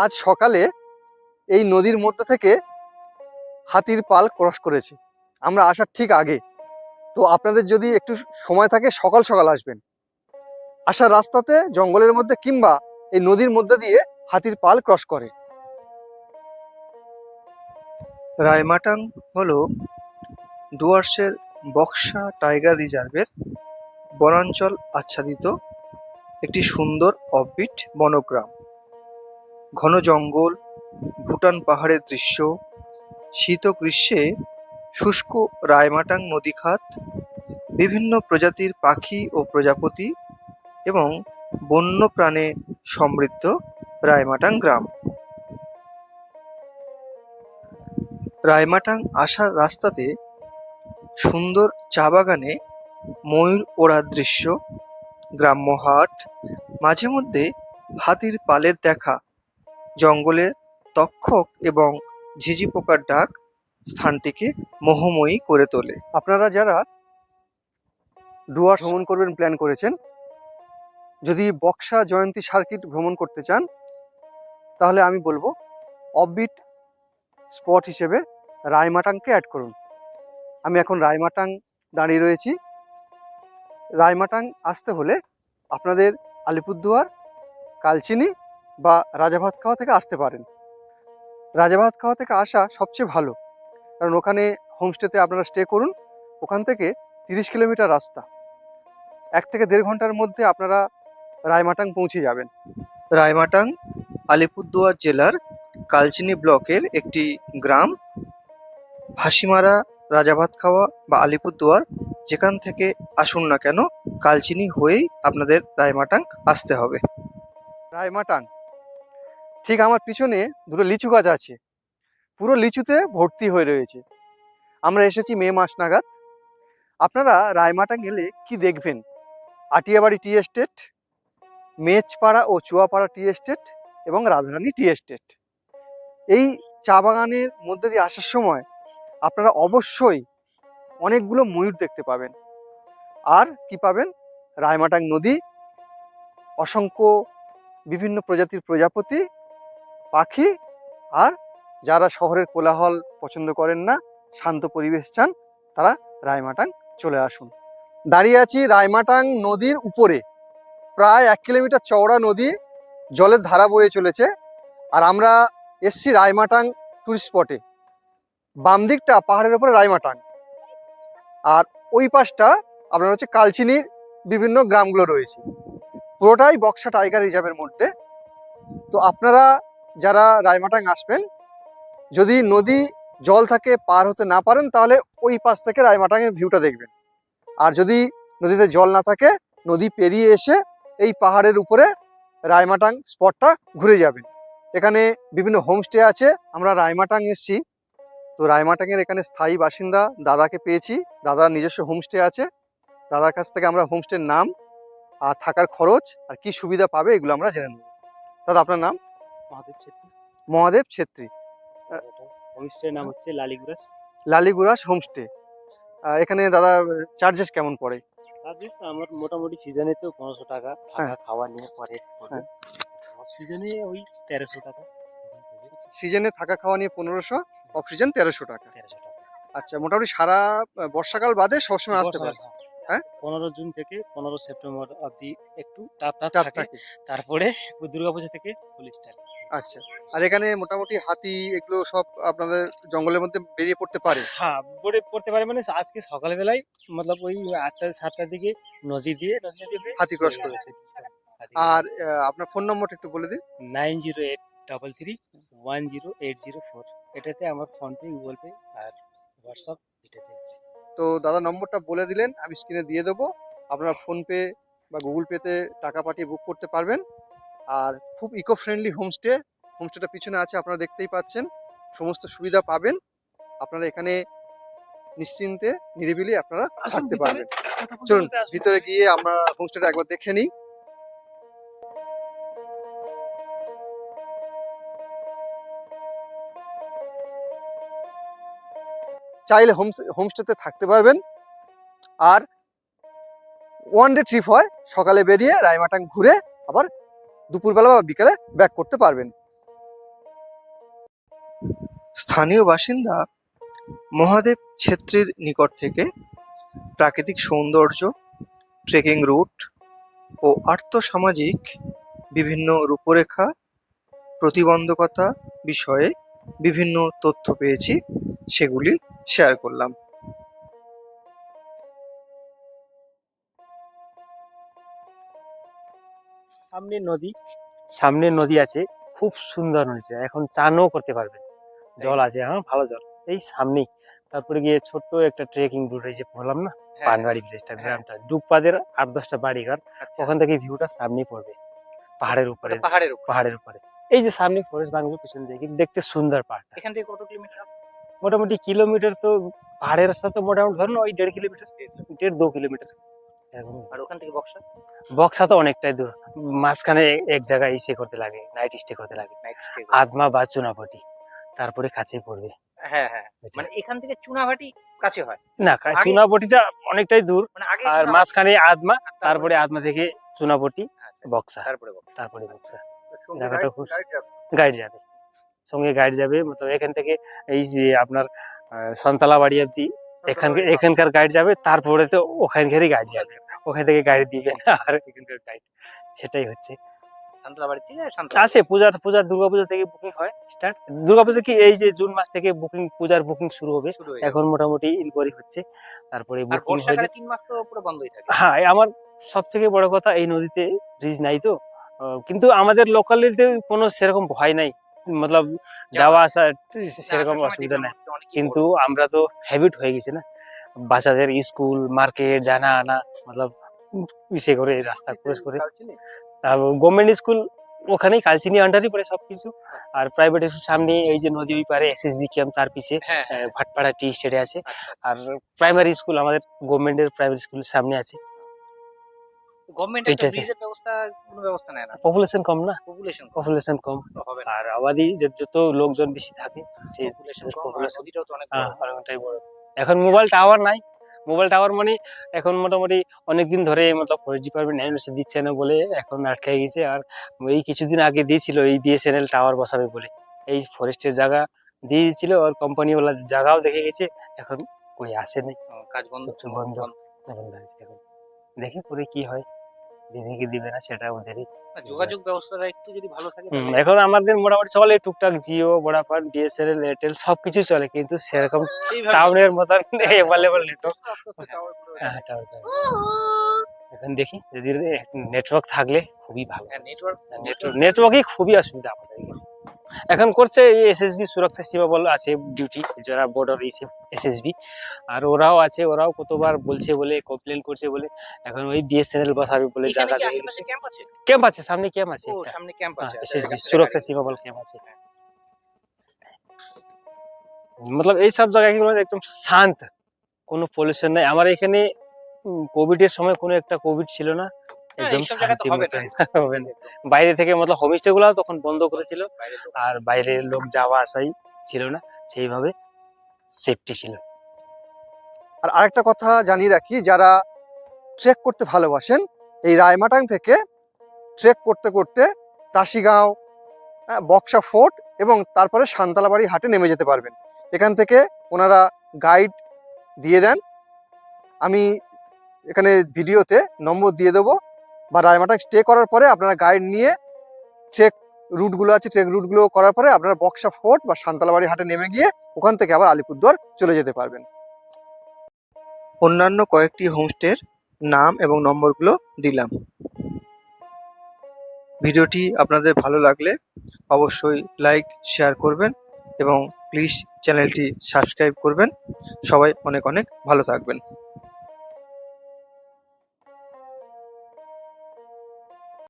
আজ সকালে এই নদীর মধ্যে থেকে হাতির পাল ক্রস করেছে আমরা আসার ঠিক আগে। তো আপনাদের যদি একটু সময় থাকে সকাল সকাল আসবেন। আসার রাস্তাতে জঙ্গলের মধ্যে কিংবা এই নদীর মধ্যে দিয়ে হাতির পাল ক্রস করে। রায়মাটাং হলো ডুয়ার্সের বক্সা টাইগার রিজার্ভের বনাঞ্চল আচ্ছাদিত একটি সুন্দর অফবিট বনগ্রাম। ঘন জঙ্গল, ভুটান পাহাড়ের দৃশ্য, শীত গ্রীষ্মে শুষ্ক রায়মাটাং নদীখাত, বিভিন্ন প্রজাতির পাখি ও প্রজাপতি এবং বন্যপ্রাণে সমৃদ্ধ রায়মাটাং গ্রাম। রায়মাটাং আসার রাস্তাতে সুন্দর চা বাগানে ময়ূর ওড়ার দৃশ্য, গ্রাম্য হাট, মাঝে মধ্যে হাতির পালের দেখা, জঙ্গলে তক্ষক এবং ঝিঝি পোকার ডাক স্থানটিকে মোহময়ী করে তোলে। আপনারা যারা ডুয়ার্স ভ্রমণ করবেন প্ল্যান করেছেন, যদি বক্সা জয়ন্তী সার্কিট ভ্রমণ করতে চান, তাহলে আমি বলবো অফবিট স্পট হিসেবে রায়মাটাংকে অ্যাড করুন। আমি এখন রায়মাটাং দাঁড়িয়ে রয়েছি। রায়মাটাং আসতে হলে আপনাদের আলিপুরদুয়ার, কালচিনি বা রাজাভাতখাওয়া থেকে আসতে পারেন। রাজাভাতখাওয়া থেকে আসা সবচেয়ে ভালো, কারণ ওখানে হোমস্টেতে আপনারা স্টে করুন। ওখান থেকে 30 কিলোমিটার রাস্তা, 1 থেকে 1.5 ঘন্টার মধ্যে আপনারা রায়মাটাং পৌঁছে যাবেন। রায়মাটাং আলিপুরদুয়ার জেলার কালচিনি ব্লকের একটি গ্রাম। হাসিমারা, রাজাভাতখাওয়া বা আলিপুরদুয়ার যেখান থেকে আসুন না কেন, কালচিনি হয়েই আপনাদের রায়মাটাং আসতে হবে। রায়মাটাং ঠিক আমার পিছনে দুটো লিচু গাছ আছে, পুরো লিচুতে ভর্তি হয়ে রয়েছে। আমরা এসেছি মে মাস নাগাদ। আপনারা রায়মাটাং এলে কি দেখবেন? আটিয়াবাড়ি টি এস্টেট, মেচপাড়া ও চুয়াপাড়া টি এস্টেট এবং রাধারানী টি এস্টেট। এই চা বাগানের মধ্যে দিয়ে আসার সময় আপনারা অবশ্যই অনেকগুলো ময়ূর দেখতে পাবেন। আর কি পাবেন? রায়মাটাং নদী, অসংখ্য বিভিন্ন প্রজাতির প্রজাপতি, পাখি। আর যারা শহরের কোলাহল পছন্দ করেন না, শান্ত পরিবেশ চান, তারা রায়মাটাং চলে আসুন। দাঁড়িয়ে আছি রায়মাটাং নদীর উপরে। প্রায় 1 কিলোমিটার চওড়া নদী, জলের ধারা বয়ে চলেছে। আর আমরা এসছি রায়মাটাং টুরিস্ট স্পটে। বাম দিকটা পাহাড়ের উপরে রায়মাটাং, আর ওই পাশটা আপনার হচ্ছে কালচিনির বিভিন্ন গ্রামগুলো রয়েছে। পুরোটাই বক্সা টাইগার রিজার্ভের মধ্যে। তো আপনারা যারা রায়মাটাং আসবেন, যদি নদী জল থাকে পার হতে না পারেন, তাহলে ওই পাশ থেকে রায়মাটাংয়ের ভিউটা দেখবেন। আর যদি নদীতে জল না থাকে, নদী পেরিয়ে এসে এই পাহাড়ের উপরে রায়মাটাং স্পটটা ঘুরে যাবেন। এখানে বিভিন্ন হোমস্টে আছে। আমরা রায়মাটাং এসছি, তো রায়মাটাংয়ের এখানে স্থায়ী বাসিন্দা দাদাকে পেয়েছি। দাদার নিজস্ব হোমস্টে আছে। দাদার কাছ থেকে আমরা হোমস্টের নাম আর থাকার খরচ আর কি সুবিধা পাবে এগুলো আমরা জেনে নেব। দাদা, আপনার নাম? মহাদেব ছেত্রী। মহাদেব ছেত্রী। হোমস্টের নাম হচ্ছে লালিগুরাস। লালিগুরাস হোমস্টে। এখানে দাদা চার্জেস কেমন পড়ে? চার্জেস আমার মোটামুটি সিজনে তো 1500 টাকা, থাকা খাওয়া নিয়ে পরে হ্যাঁ। অফ সিজনে ওই 1300 টাকা। সিজনে থাকা খাওয়া নিয়ে 1500, অফ সিজন 1300 টাকা। 1300 টাকা। আচ্ছা, মোটামুটি সারা বর্ষাকাল বাদে সবসময় আসতে পারে? হ্যাঁ, 15 জুন থেকে 15 সেপ্টেম্বর অবধি একটু টাপ চাপ থাকে, থাকে। তারপরে দুর্গাপূজা থেকে ফুল স্টার্ট। আচ্ছা, আর এখানে মোটামুটি হাতি এগুলো সব আপনাদের জঙ্গলের মধ্যে বেরিয়ে পড়তে পারে? হ্যাঁ, বোর্ডে পড়তে পারে। মানে আজকে সকালবেলায় মতলব ওই 8টা-7টার দিকে নদী দিয়ে হাতি ক্রস করেছে। আর আপনার ফোন নম্বরটা একটু বলে দিন। 908333108004। এটাতে আমার ফোনপে, গুগল পে আর হোয়াটসঅ্যাপ এটাতে আছে। তো দাদা নম্বরটা বলে দিলেন, আমি স্ক্রিনে দিয়ে দেবো। আপনারা ফোনপে বা গুগল পেতে টাকা পাঠিয়ে বুক করতে পারবেন। আর খুব ইকো ফ্রেন্ডলি হোমস্টে। হোমস্টেটা পিছনে আছে, আপনারা দেখতেই পাচ্ছেন। সমস্ত সুবিধা পাবেন। আপনারা এখানে নিশ্চিন্তে নিরিবিলি আপনারা থাকতে পারবেন। চলুন ভিতরে গিয়ে আমরা হোমস্টেটা একবার দেখে নিই। চাইলে হোমস্টেতে থাকতে পারবেন। আর ওয়ান ডে ট্রিপ হয়, সকালে বেরিয়ে রায়মাটাং ঘুরে আবার দুপুরবেলা বা বিকালে ব্যাক করতে পারবেন। স্থানীয় বাসিন্দা মহাদেব ছেত্রীর নিকট থেকে প্রাকৃতিক সৌন্দর্য, ট্রেকিং রুট ও আর্থসামাজিক বিভিন্ন রূপরেখা, প্রতিবন্ধকতা বিষয়ে বিভিন্ন তথ্য পেয়েছি, সেগুলি শেয়ার করলাম। সামনে নদী আছে, খুব সুন্দর নদীটা, এখন চানও করতে পারবেন, জল আছে, হ্যাঁ ভালো জল এই সামনেই। তারপরে গিয়ে ছোট্ট একটা ট্রেকিং রুট এই যে বললাম না, পানবাড়ি ভিলেজটা, গ্রামটা, ডুবপাদের 8-10টা বাড়িঘর, ওখান থেকে ভিউটা সামনেই পড়বে, পাহাড়ের উপরে, পাহাড়ের উপরে। এই যে সামনে ফরেস্ট বাংলো, পিছন দিকে দেখতে সুন্দর পাহাড়। এখান থেকে কত কিলোমিটার? মোটামুটি কিলোমিটার তো পাহাড়ের রাস্তা তো মোটামুটি ধরুন ওই 1.5 কিলোমিটার, 1.5-2 কিলোমিটার এরকম। আর ওখান থেকে বক্সা? বক্সা তো অনেকটাই দূর, মাঝখানে এক জায়গায় স্টে করতে লাগে, নাইট স্টে করতে লাগে, আদমা বা চুনাপটি, তারপরে কাছে পড়বে। হ্যাঁ হ্যাঁ, মানে এখান থেকে চুনাভাটি কাছে হয় না, চুনাপটিটা অনেকটাই দূর, মানে আগে আর মাঝখানে আদমা, তারপরে আদমা থেকে চুনাপটি, বক্সা, তারপরে বক্সা। জায়গাটা খুব গাইড যাবে, সঙ্গে গাইড যাবে, মতলব এখান থেকে এই যে আপনার সন্তালা বাড়ি অব্দি এখানকার গাইড যাবে, তারপরে তো ওখানকারই গাইড যাবে, ওখান থেকে গাইড দিবে না, আর এখানকার গাইড, সেটাই হচ্ছে। আসে পূজার দুর্গাপূজা থেকে বুকিং হয় স্টার্ট। দুর্গাপূজা কি এই যে জুন মাস থেকে পূজার বুকিং শুরু হবে, এখন মোটামুটি ইনকোয়ারি হচ্ছে, তারপরে বুকিং হয়ে যায়। 3 মাস তো পুরো বন্ধই থাকে। হ্যাঁ, আমার সব থেকে বড় কথা এই নদীতে ব্রিজ নাই তো, কিন্তু আমাদের লোকালিতে কোনো সেরকম ভয় নাই, মতলব যাওয়া আসা সেরকম অসুবিধা নাই, কিন্তু আমরা তো হ্যাবিট হয়ে গেছে না, বাচ্চাদের স্কুল, মার্কেট জানা আনা, মতলব ইসে করে রাস্তা ক্রস করে। গভর্নমেন্ট স্কুল ওখানেই কালচিনি আন্ডারই পড়ে সবকিছু, আর প্রাইভেট স্কুল সামনে এই যে নদী ওই পারে এসএসবি ক্যাম্প, তার পিছে ভাটপাড়া টি স্টেটে আছে, আর প্রাইমারি স্কুল আমাদের গভর্নমেন্টের প্রাইমারি স্কুলের সামনে আছে। গভর্নমেন্ট একটা ব্রিজের ব্যবস্থা, কোনো ব্যবস্থা নেয় না, পপুলেশন কম না, পপুলেশন কম, হবে না। আর আবাদি যত লোকজন বেশি থাকে সেই পপুলেশন নদীটাও তো অনেক বড়। অনেকটাই বড়। এখন মোবাইল টাওয়ার নাই, মোবাইল টাওয়ার মানে এখন মোটামুটি অনেকদিন ধরে মতলব ফরেস্ট ডিপার্টমেন্ট এনওসি দিচ্ছে না বলে এখন আটকে গেছে, আর এই কিছুদিন আগে দিয়েছিল এই বিএসএনএল টাওয়ার বসাবে বলে, এই ফরেস্টের জায়গা দিয়ে দিয়েছিল, আর কোম্পানিওয়ালা জায়গাও দেখে গেছে, এখন কই আসে নাই, কাজ বন্ধ বন্ধ আছে এখন। দেখি পরে কি হয়, দিবে কি দিবে না সেটা ওদেরই। যোগাযোগ ব্যবস্থাটা একটু যদি ভালো থাকে এখন আমাদের মোটামুটি চলে টুকটাক, জিও, ভোডাফোন, বিএসএনএল, এয়ারটেল সবকিছু চলে, কিন্তু সেরকম টাউনের মতন অ্যাভেলেবল নেটওয়ার্ক। এখন দেখি যদি নেটওয়ার্ক থাকলে খুবই ভালো, নেটওয়ার্কই খুবই অসুবিধা আমাদের এখন করছে। এই এসএসবি সুরক্ষা সীমা বল আছে ডিউটি, যারা বর্ডার এসএসবি, আর ওরাও আছে, ওরাও কতবার বলছে বলে কমপ্লেন করছে বলে, এখন ওই বিএসএনএল বসাবে বলে জায়গা ক্যাম্প আছে, সামনে ক্যাম্প আছে, এসএসবি সুরক্ষা সীমা বল ক্যাম্প আছে। মতলব এই সব জায়গায় একদম শান্ত, কোনো পলিউশন নাই। আমার এখানে কোভিড এর সময় কোনো একটা কোভিড ছিল না, একদম শান্তি হবে না। বাইরে থেকে মতলব হোমস্টে গুলো তখন বন্ধ করেছিল, আর বাইরের লোক যাওয়া আসাই ছিল না, সেইভাবে সেফটি ছিল। আর আরেকটা কথা জানিয়ে রাখি, যারা ট্রেক করতে ভালোবাসেন, এই রায়মাটাং থেকে ট্রেক করতে করতে তাসিগাঁও, বক্সা ফোর্ট এবং তারপরে সান্তালাবাড়ি হাটে নেমে যেতে পারবেন। এখান থেকে ওনারা গাইড দিয়ে দেন, আমি এখানে ভিডিওতে নম্বর দিয়ে দেবো, বা রায়মাটাং স্টে করার পরে আপনারা গাইড নিয়ে ট্রেক রুটগুলো আছে, ট্রেক রুটগুলো করার পরে আপনারা বক্সা ফোর্ট বা সান্তালাবাড়ি হাটে নেমে গিয়ে ওখান থেকে আবার আলিপুরদুয়ার চলে যেতে পারবেন। অন্যান্য কয়েকটি হোমস্টের নাম এবং নম্বরগুলো দিলাম। ভিডিওটি আপনাদের ভালো লাগলে অবশ্যই লাইক, শেয়ার করবেন এবং প্লিজ চ্যানেলটি সাবস্ক্রাইব করবেন। সবাই অনেক অনেক ভালো থাকবেন।